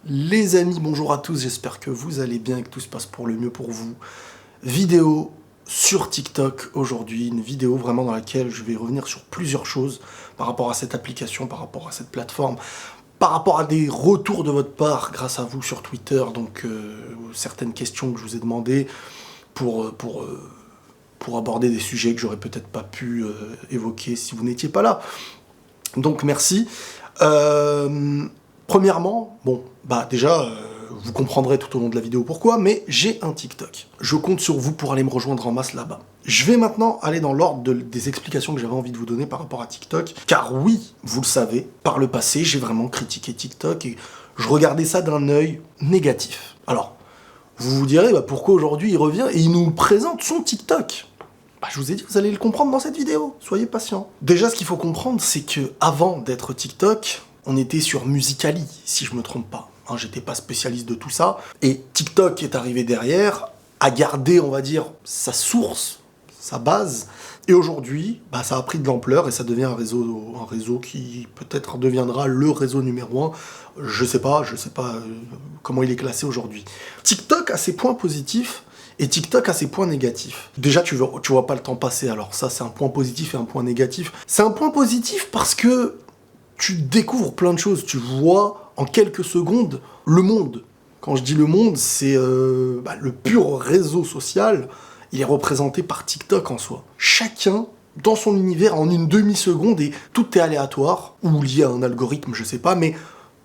Les amis, bonjour à tous, j'espère que vous allez bien et que tout se passe pour le mieux pour vous. Vidéo sur TikTok aujourd'hui, une vidéo vraiment dans laquelle je vais revenir sur plusieurs choses par rapport à cette application, par rapport à cette plateforme, par rapport à des retours de votre part grâce à vous sur Twitter, donc certaines questions que je vous ai demandées pour aborder des sujets que j'aurais peut-être pas pu évoquer si vous n'étiez pas là. Donc merci. Premièrement, déjà, vous comprendrez tout au long de la vidéo pourquoi, mais j'ai un TikTok. Je compte sur vous pour aller me rejoindre en masse là-bas. Je vais maintenant aller dans l'ordre des explications que j'avais envie de vous donner par rapport à TikTok, car oui, vous le savez, par le passé, j'ai vraiment critiqué TikTok et je regardais ça d'un œil négatif. Alors, vous vous direz, pourquoi aujourd'hui il revient et il nous présente son TikTok ? Je vous ai dit, vous allez le comprendre dans cette vidéo, soyez patients. Déjà, ce qu'il faut comprendre, c'est que avant d'être TikTok, on était sur Musical.ly, si je me trompe pas. J'étais pas spécialiste de tout ça. Et TikTok est arrivé derrière, a gardé, on va dire, sa source, sa base. Et aujourd'hui, ça a pris de l'ampleur et ça devient un réseau qui peut-être deviendra le réseau numéro 1. Je sais pas comment il est classé aujourd'hui. TikTok a ses points positifs et TikTok a ses points négatifs. Déjà, tu vois pas le temps passer, alors ça, c'est un point positif et un point négatif. C'est un point positif parce que tu découvres plein de choses, tu vois en quelques secondes le monde. Quand je dis le monde, c'est le pur réseau social, il est représenté par TikTok en soi. Chacun, dans son univers, en une demi-seconde, et tout est aléatoire, ou lié à un algorithme, je sais pas, mais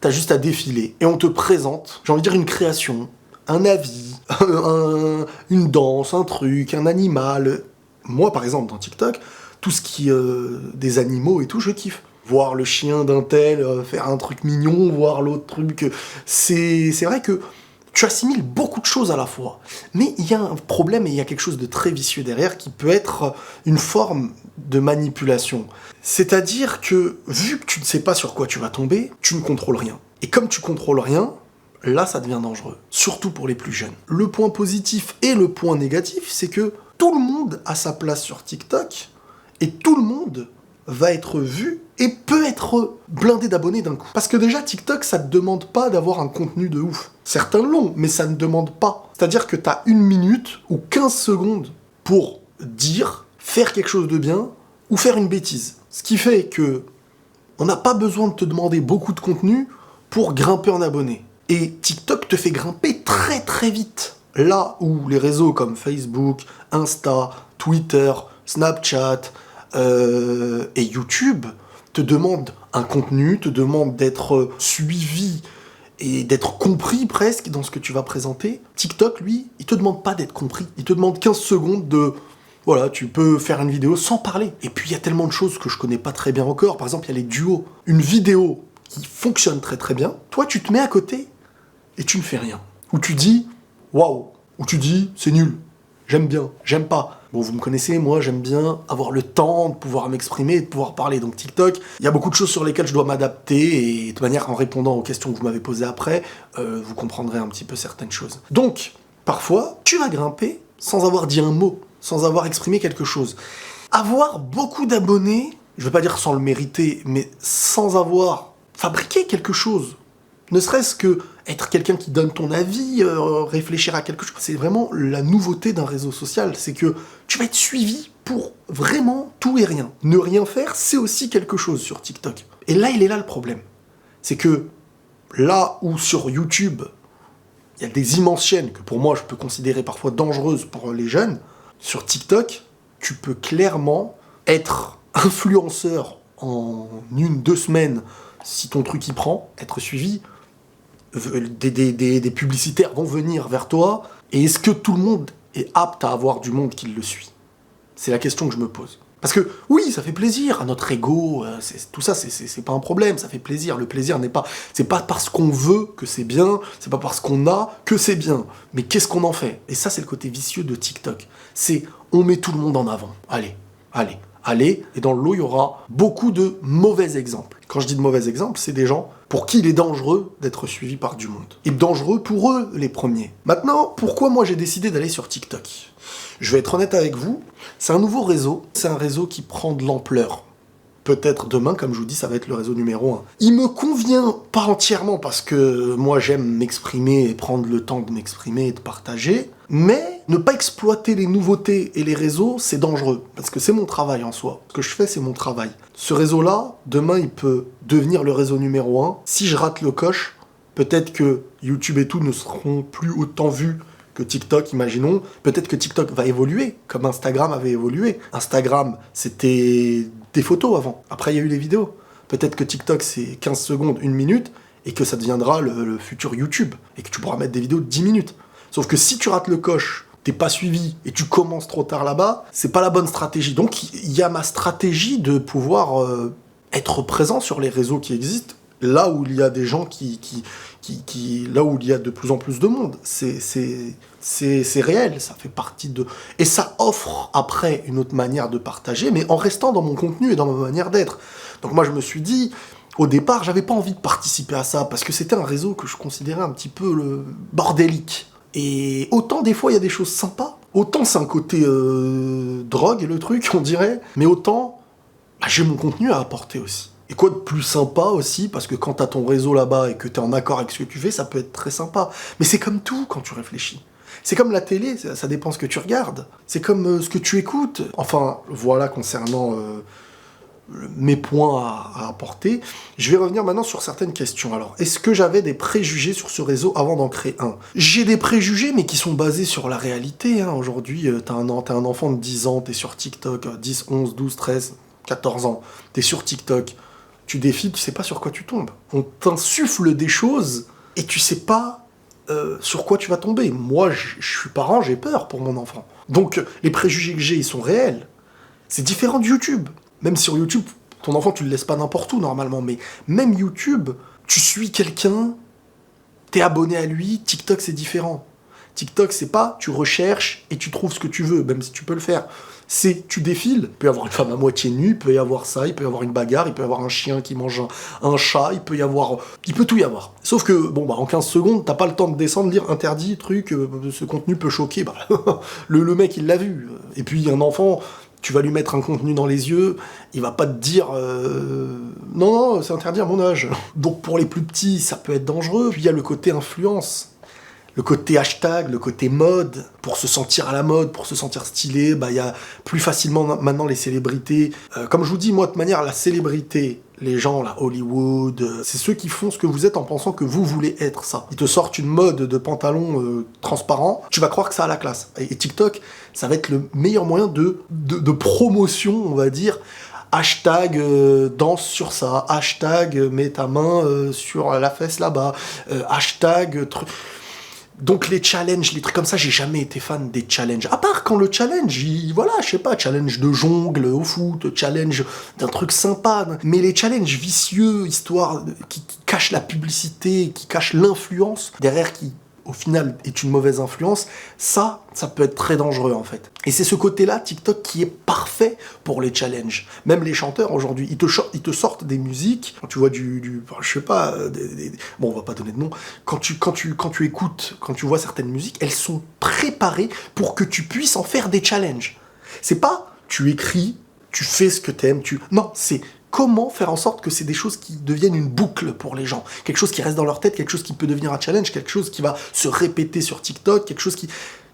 t'as juste à défiler. Et on te présente, j'ai envie de dire une création, un avis, une danse, un truc, un animal. Moi, par exemple, dans TikTok, tout ce qui est des animaux et tout, je kiffe. Voir le chien d'un tel faire un truc mignon, voir l'autre truc. C'est vrai que tu assimiles beaucoup de choses à la fois. Mais il y a un problème et il y a quelque chose de très vicieux derrière qui peut être une forme de manipulation. C'est-à-dire que, vu que tu ne sais pas sur quoi tu vas tomber, tu ne contrôles rien. Et comme tu contrôles rien, là ça devient dangereux. Surtout pour les plus jeunes. Le point positif et le point négatif, c'est que tout le monde a sa place sur TikTok et tout le monde va être vu et peut être blindé d'abonnés d'un coup. Parce que déjà, TikTok, ça te demande pas d'avoir un contenu de ouf. Certains l'ont, mais ça ne demande pas. C'est-à-dire que t'as 1 minute ou 15 secondes pour dire, faire quelque chose de bien ou faire une bêtise. Ce qui fait que on n'a pas besoin de te demander beaucoup de contenu pour grimper en abonnés. Et TikTok te fait grimper très très vite. Là où les réseaux comme Facebook, Insta, Twitter, Snapchat et YouTube te demandent un contenu, te demandent d'être suivi et d'être compris presque dans ce que tu vas présenter. TikTok, lui, il te demande pas d'être compris. Il te demande 15 secondes de... Voilà, tu peux faire une vidéo sans parler. Et puis il y a tellement de choses que je connais pas très bien encore. Par exemple, il y a les duos. Une vidéo qui fonctionne très très bien. Toi, tu te mets à côté et tu ne fais rien. Ou tu dis « waouh » ou tu dis « c'est nul ». J'aime bien, j'aime pas. Bon, vous me connaissez, moi, j'aime bien avoir le temps de pouvoir m'exprimer et de pouvoir parler. Donc TikTok, il y a beaucoup de choses sur lesquelles je dois m'adapter et de toute manière, en répondant aux questions que vous m'avez posées après, vous comprendrez un petit peu certaines choses. Donc, parfois, tu vas grimper sans avoir dit un mot, sans avoir exprimé quelque chose. Avoir beaucoup d'abonnés, je vais pas dire sans le mériter, mais sans avoir fabriqué quelque chose. Ne serait-ce que être quelqu'un qui donne ton avis, réfléchir à quelque chose. C'est vraiment la nouveauté d'un réseau social, c'est que tu vas être suivi pour vraiment tout et rien. Ne rien faire, c'est aussi quelque chose sur TikTok. Et là, il est là le problème. C'est que là où sur YouTube, il y a des immenses chaînes que pour moi, je peux considérer parfois dangereuses pour les jeunes, sur TikTok, tu peux clairement être influenceur en 1-2 semaines si ton truc y prend, être suivi. Des publicitaires vont venir vers toi, et est-ce que tout le monde est apte à avoir du monde qui le suit ? C'est la question que je me pose. Parce que oui, ça fait plaisir à notre ego, tout ça, c'est pas un problème, ça fait plaisir. Le plaisir c'est pas parce qu'on veut que c'est bien, c'est pas parce qu'on a que c'est bien. Mais qu'est-ce qu'on en fait ? Et ça, c'est le côté vicieux de TikTok. C'est, on met tout le monde en avant. Allez, et dans le lot, il y aura beaucoup de mauvais exemples. Quand je dis de mauvais exemples, c'est des gens pour qui il est dangereux d'être suivi par du monde. Et dangereux pour eux, les premiers. Maintenant, pourquoi moi j'ai décidé d'aller sur TikTok ? Je vais être honnête avec vous, c'est un nouveau réseau, c'est un réseau qui prend de l'ampleur. Peut-être demain, comme je vous dis, ça va être le réseau numéro 1. Il me convient pas entièrement parce que moi j'aime m'exprimer et prendre le temps de m'exprimer et de partager, mais ne pas exploiter les nouveautés et les réseaux, c'est dangereux, parce que c'est mon travail en soi. Ce que je fais, c'est mon travail. Ce réseau-là, demain, il peut devenir le réseau numéro 1. Si je rate le coche, peut-être que YouTube et tout ne seront plus autant vus que TikTok, imaginons. Peut-être que TikTok va évoluer, comme Instagram avait évolué. Instagram, c'était des photos avant. Après, il y a eu les vidéos. Peut-être que TikTok, c'est 15 secondes, 1 minute, et que ça deviendra le futur YouTube, et que tu pourras mettre des vidéos de 10 minutes. Sauf que si tu rates le coche, t'es pas suivi, et tu commences trop tard là-bas, c'est pas la bonne stratégie. Donc, il y a ma stratégie de pouvoir être présent sur les réseaux qui existent, là où il y a des gens là où il y a de plus en plus de monde. C'est réel, ça fait partie de... Et ça offre après une autre manière de partager, mais en restant dans mon contenu et dans ma manière d'être. Donc moi je me suis dit, au départ, j'avais pas envie de participer à ça, parce que c'était un réseau que je considérais un petit peu bordélique. Et autant des fois il y a des choses sympas, autant c'est un côté drogue le truc, on dirait, mais autant j'ai mon contenu à apporter aussi. Et quoi de plus sympa aussi, parce que quand t'as ton réseau là-bas et que t'es en accord avec ce que tu fais, ça peut être très sympa. Mais c'est comme tout quand tu réfléchis. C'est comme la télé, ça dépend ce que tu regardes. C'est comme ce que tu écoutes. Enfin, voilà concernant mes points à apporter. Je vais revenir maintenant sur certaines questions. Alors, est-ce que j'avais des préjugés sur ce réseau avant d'en créer un? J'ai des préjugés, mais qui sont basés sur la réalité. Hein. Aujourd'hui, t'es un enfant de 10 ans, t'es sur TikTok, 10, 11, 12, 13, 14 ans, t'es sur TikTok. Tu défiles, tu sais pas sur quoi tu tombes. On t'insuffle des choses et tu sais pas sur quoi tu vas tomber. Moi, je suis parent, j'ai peur pour mon enfant. Donc, les préjugés que j'ai, ils sont réels. C'est différent de YouTube. Même sur YouTube, ton enfant, tu le laisses pas n'importe où, normalement. Mais même YouTube, tu suis quelqu'un, t'es abonné à lui, TikTok, c'est différent. TikTok, c'est pas tu recherches et tu trouves ce que tu veux, même si tu peux le faire. C'est tu défiles. Il peut y avoir une femme à moitié nue, il peut y avoir ça, il peut y avoir une bagarre, il peut y avoir un chien qui mange un chat, il peut tout y avoir. Sauf que, en 15 secondes, t'as pas le temps de descendre, dire interdit, truc, ce contenu peut choquer. Le mec, il l'a vu. Et puis, un enfant, tu vas lui mettre un contenu dans les yeux, il va pas te dire non, c'est interdit à mon âge. Donc, pour les plus petits, ça peut être dangereux. Puis, il y a le côté influence. Le côté hashtag, le côté mode, pour se sentir à la mode, pour se sentir stylé, il y a plus facilement maintenant les célébrités. Comme je vous dis, moi, de manière, la célébrité, les gens, là, Hollywood, c'est ceux qui font ce que vous êtes en pensant que vous voulez être ça. Ils te sortent une mode de pantalon transparent, tu vas croire que ça a la classe. Et TikTok, ça va être le meilleur moyen de promotion, on va dire. Hashtag danse sur ça, hashtag mets ta main sur la fesse là-bas, hashtag... Donc les challenges, les trucs comme ça, j'ai jamais été fan des challenges. À part quand le challenge, challenge de jongle au foot, challenge d'un truc sympa. Mais les challenges vicieux, histoire qui cachent la publicité, qui cachent l'influence derrière, qui au final est une mauvaise influence, ça peut être très dangereux en fait. Et c'est ce côté-là, TikTok, qui est parfait pour les challenges. Même les chanteurs aujourd'hui, ils te sortent des musiques, quand tu vois on va pas donner de nom, quand tu écoutes, quand tu vois certaines musiques, elles sont préparées pour que tu puisses en faire des challenges. C'est pas, tu écris, tu fais ce que t'aimes, non, c'est comment faire en sorte que c'est des choses qui deviennent une boucle pour les gens. Quelque chose qui reste dans leur tête, quelque chose qui peut devenir un challenge, quelque chose qui va se répéter sur TikTok, quelque chose qui...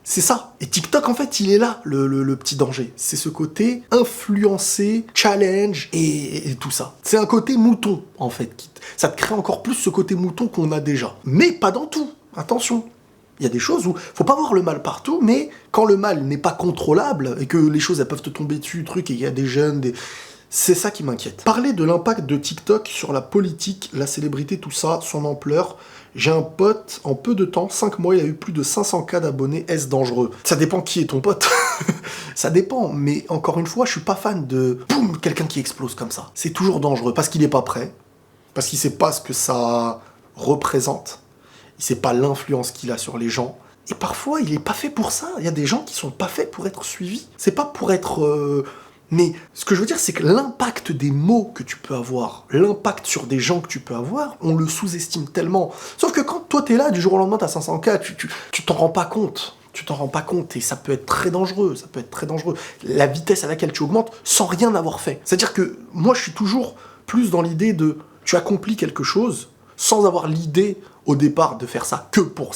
C'est ça. Et TikTok, en fait, il est là, le petit danger. C'est ce côté influencé, challenge et tout ça. C'est un côté mouton, en fait. Ça te crée encore plus ce côté mouton qu'on a déjà. Mais pas dans tout. Attention. Il y a des choses où faut pas voir le mal partout, mais quand le mal n'est pas contrôlable et que les choses elles peuvent te tomber dessus, et il y a des jeunes, c'est ça qui m'inquiète. Parler de l'impact de TikTok sur la politique, la célébrité, tout ça, son ampleur. J'ai un pote, en peu de temps, 5 mois, il a eu plus de 500K d'abonnés. Est-ce dangereux? Ça dépend qui est ton pote. Ça dépend, mais encore une fois, je suis pas fan de quelqu'un qui explose comme ça. C'est toujours dangereux, parce qu'il est pas prêt, parce qu'il sait pas ce que ça représente, il sait pas l'influence qu'il a sur les gens, et parfois, il est pas fait pour ça. Il y a des gens qui sont pas faits pour être suivis. C'est pas pour être... Mais ce que je veux dire, c'est que l'impact des mots que tu peux avoir, l'impact sur des gens que tu peux avoir, on le sous-estime tellement. Sauf que quand toi t'es là, du jour au lendemain, t'as 500K, tu t'en rends pas compte. Tu t'en rends pas compte et ça peut être très dangereux, ça peut être très dangereux. La vitesse à laquelle tu augmentes sans rien avoir fait. C'est-à-dire que moi, je suis toujours plus dans l'idée de tu accomplis quelque chose sans avoir l'idée au départ de faire ça, que pour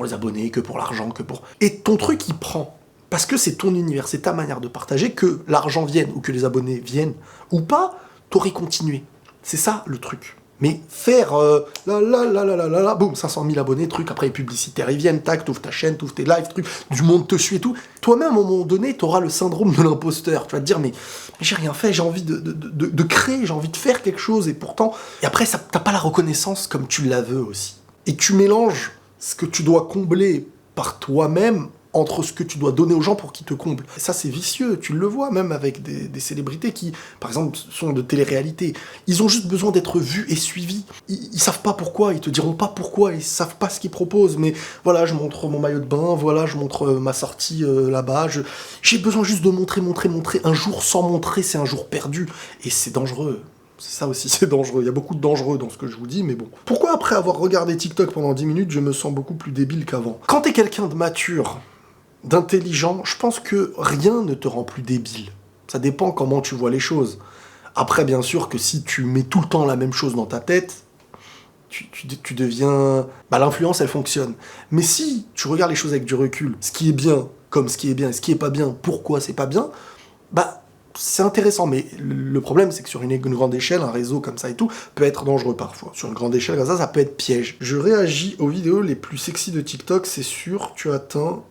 les abonnés, que pour l'argent, que pour... Et ton truc, il prend. Parce que c'est ton univers, c'est ta manière de partager, que l'argent vienne ou que les abonnés viennent ou pas, t'aurais continué. C'est ça le truc. Mais faire boum, 500 000 abonnés, truc, après les publicitaires, ils viennent, tac, t'ouvres ta chaîne, t'ouvres tes lives, truc, du monde te suit et tout. Toi-même, à un moment donné, t'auras le syndrome de l'imposteur. Tu vas te dire, mais j'ai rien fait, j'ai envie de créer, j'ai envie de faire quelque chose, et pourtant... Et après, t'as pas la reconnaissance comme tu la veux aussi. Et tu mélanges ce que tu dois combler par toi-même entre ce que tu dois donner aux gens pour qu'ils te comblent. Et ça, c'est vicieux. Tu le vois même avec des célébrités qui, par exemple, sont de télé-réalité. Ils ont juste besoin d'être vus et suivis. Ils savent pas pourquoi, ils te diront pas pourquoi, ils savent pas ce qu'ils proposent. Mais voilà, je montre mon maillot de bain, voilà, je montre ma sortie là-bas. J'ai besoin juste de montrer. Un jour sans montrer, c'est un jour perdu. Et c'est dangereux. C'est ça aussi, c'est dangereux. Il y a beaucoup de dangereux dans ce que je vous dis, mais bon. Pourquoi après avoir regardé TikTok pendant 10 minutes, je me sens beaucoup plus débile qu'avant? Quand t'es quelqu'un de mature, d'intelligent, je pense que rien ne te rend plus débile. Ça dépend comment tu vois les choses. Après, bien sûr que si tu mets tout le temps la même chose dans ta tête, tu deviens... l'influence, elle fonctionne. Mais si tu regardes les choses avec du recul, ce qui est bien, comme ce qui est bien, et ce qui est pas bien, pourquoi c'est pas bien, c'est intéressant. Mais le problème, c'est que sur une grande échelle, un réseau comme ça et tout, peut être dangereux parfois. Sur une grande échelle comme ça peut être piège. Je réagis aux vidéos les plus sexy de TikTok, c'est sûr, tu atteins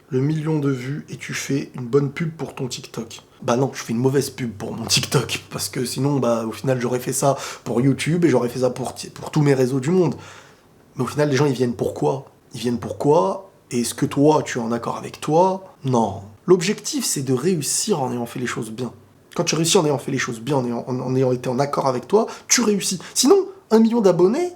le 1 million de vues et tu fais une bonne pub pour ton TikTok. Non, je fais une mauvaise pub pour mon TikTok, parce que sinon, au final, j'aurais fait ça pour YouTube et j'aurais fait ça pour tous mes réseaux du monde. Mais au final, les gens, ils viennent pourquoi? Ils viennent pourquoi? Et est-ce que toi, tu es en accord avec toi? Non. L'objectif, c'est de réussir en ayant fait les choses bien. Quand tu réussis en ayant fait les choses bien, en ayant été en accord avec toi, tu réussis. Sinon, 1 million d'abonnés,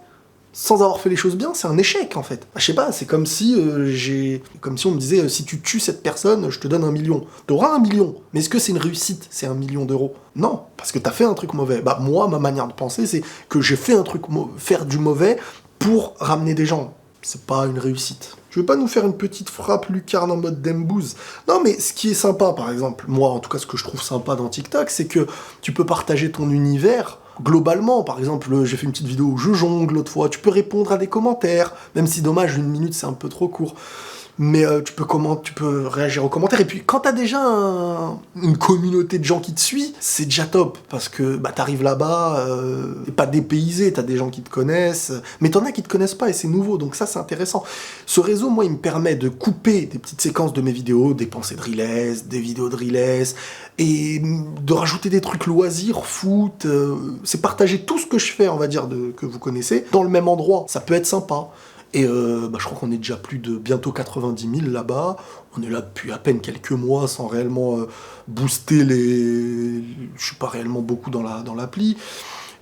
sans avoir fait les choses bien, c'est un échec en fait. Je sais pas, c'est comme si on me disait si tu tues cette personne, je te donne 1 million. T'auras 1 million, mais est-ce que c'est une réussite? C'est 1 million d'euros? Non, parce que t'as fait un truc mauvais. Moi, ma manière de penser, c'est que j'ai fait un truc faire du mauvais pour ramener des gens. C'est pas une réussite. Je veux pas nous faire une petite frappe lucarne en mode Dembouz. Non, mais ce qui est sympa, par exemple, moi, en tout cas, ce que je trouve sympa dans TikTok, c'est que tu peux partager ton univers globalement. Par exemple, j'ai fait une petite vidéo où je jongle l'autre fois. Tu peux répondre à des commentaires, même si, dommage, 1 minute, c'est un peu trop court. Mais tu peux réagir aux commentaires. Et puis, quand t'as déjà une communauté de gens qui te suit, c'est déjà top. Parce que t'arrives là-bas, t'es pas dépaysé, t'as des gens qui te connaissent. Mais t'en as qui te connaissent pas et c'est nouveau. Donc ça, c'est intéressant. Ce réseau, moi, il me permet de couper des petites séquences de mes vidéos, des pensées de Riles, des vidéos de Riles, et de rajouter des trucs loisirs, foot. C'est partager tout ce que je fais, on va dire, que vous connaissez, dans le même endroit. Ça peut être sympa. Et je crois qu'on est déjà plus de bientôt 90 000 là-bas. On est là depuis à peine quelques mois sans réellement booster les... Je suis pas réellement beaucoup dans l'appli.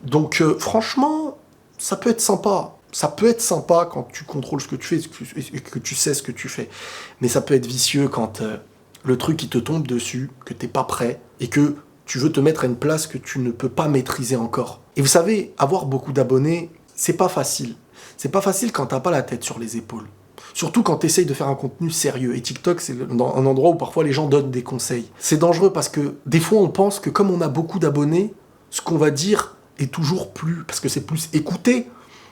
Donc franchement, ça peut être sympa. Ça peut être sympa quand tu contrôles ce que tu fais et que tu sais ce que tu fais. Mais ça peut être vicieux quand le truc il te tombe dessus, que t'es pas prêt et que tu veux te mettre à une place que tu ne peux pas maîtriser encore. Et vous savez, avoir beaucoup d'abonnés, c'est pas facile. C'est pas facile quand t'as pas la tête sur les épaules. Surtout quand t'essayes de faire un contenu sérieux. Et TikTok, c'est un endroit où parfois les gens donnent des conseils. C'est dangereux parce que des fois on pense que comme on a beaucoup d'abonnés, ce qu'on va dire est toujours plus... Parce que c'est plus écouté.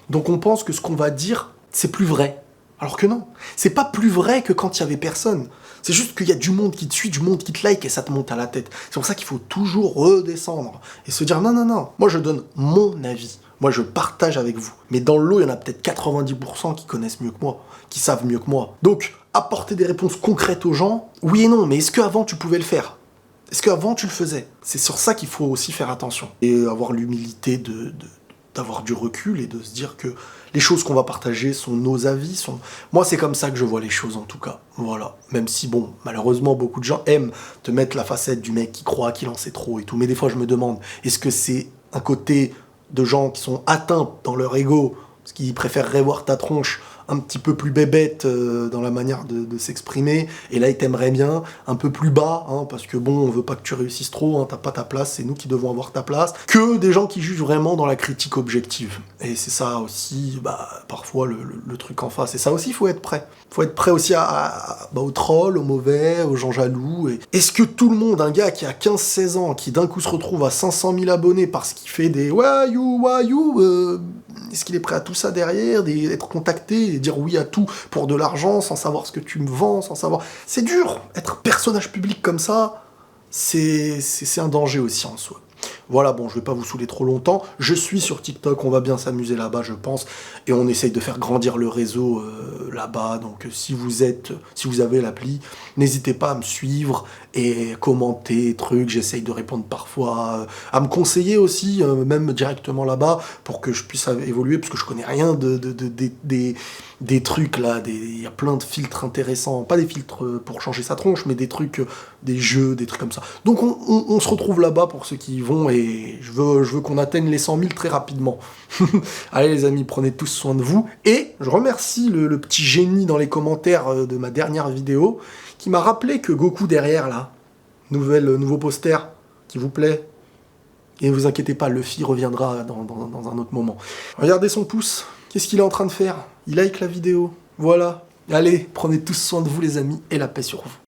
Donc on pense que ce qu'on va dire, c'est plus vrai. Alors que non. C'est pas plus vrai que quand il y avait personne. C'est juste qu'il y a du monde qui te suit, du monde qui te like et ça te monte à la tête. C'est pour ça qu'il faut toujours redescendre et se dire non. Moi je donne mon avis. Moi, je partage avec vous. Mais dans le lot, il y en a peut-être 90% qui connaissent mieux que moi, qui savent mieux que moi. Donc, apporter des réponses concrètes aux gens, oui et non, mais est-ce qu'avant, tu pouvais le faire? Est-ce qu'avant, tu le faisais? C'est sur ça qu'il faut aussi faire attention. Et avoir l'humilité d'avoir du recul et de se dire que les choses qu'on va partager sont nos avis. Moi, c'est comme ça que je vois les choses, en tout cas. Voilà. Même si, malheureusement, beaucoup de gens aiment te mettre la facette du mec qui croit qu'il en sait trop et tout. Mais des fois, je me demande, est-ce que c'est un côté... de gens qui sont atteints dans leur ego, parce qu'ils préféreraient voir ta tronche un petit peu plus bébête dans la manière de s'exprimer, et là, ils t'aimeraient bien un peu plus bas, hein, parce que bon, on veut pas que tu réussisses trop, hein, t'as pas ta place, c'est nous qui devons avoir ta place, que des gens qui jugent vraiment dans la critique objective. Et c'est ça aussi, parfois, le truc en face. Et ça aussi, il faut être prêt. Faut être prêt aussi aux trolls, aux mauvais, aux gens jaloux. Et est-ce que tout le monde, un gars qui a 15-16 ans, qui d'un coup se retrouve à 500 000 abonnés parce qu'il fait des why you, est-ce qu'il est prêt à tout ça derrière, être contacté et dire oui à tout pour de l'argent, sans savoir ce que tu me vends, sans savoir... C'est dur, être un personnage public comme ça, c'est un danger aussi en soi. Voilà, bon, je vais pas vous saouler trop longtemps. Je suis sur TikTok, on va bien s'amuser là-bas, je pense. Et on essaye de faire grandir le réseau là-bas. Donc si vous avez l'appli, n'hésitez pas à me suivre et commenter, trucs. J'essaye de répondre parfois, à me conseiller aussi, même directement là-bas, pour que je puisse évoluer, parce que je connais rien des trucs là. Il y a plein de filtres intéressants. Pas des filtres pour changer sa tronche, mais des trucs, des jeux, des trucs comme ça. Donc on se retrouve là-bas pour ceux qui y vont, et je veux qu'on atteigne les 100 000 très rapidement. Allez les amis, prenez tous soin de vous, et je remercie le petit génie dans les commentaires de ma dernière vidéo, qui m'a rappelé que Goku derrière là, nouveau poster, qui vous plaît, et ne vous inquiétez pas, Luffy reviendra dans un autre moment. Regardez son pouce, qu'est-ce qu'il est en train de faire? Il like la vidéo, voilà. Allez, prenez tous soin de vous les amis, et la paix sur vous.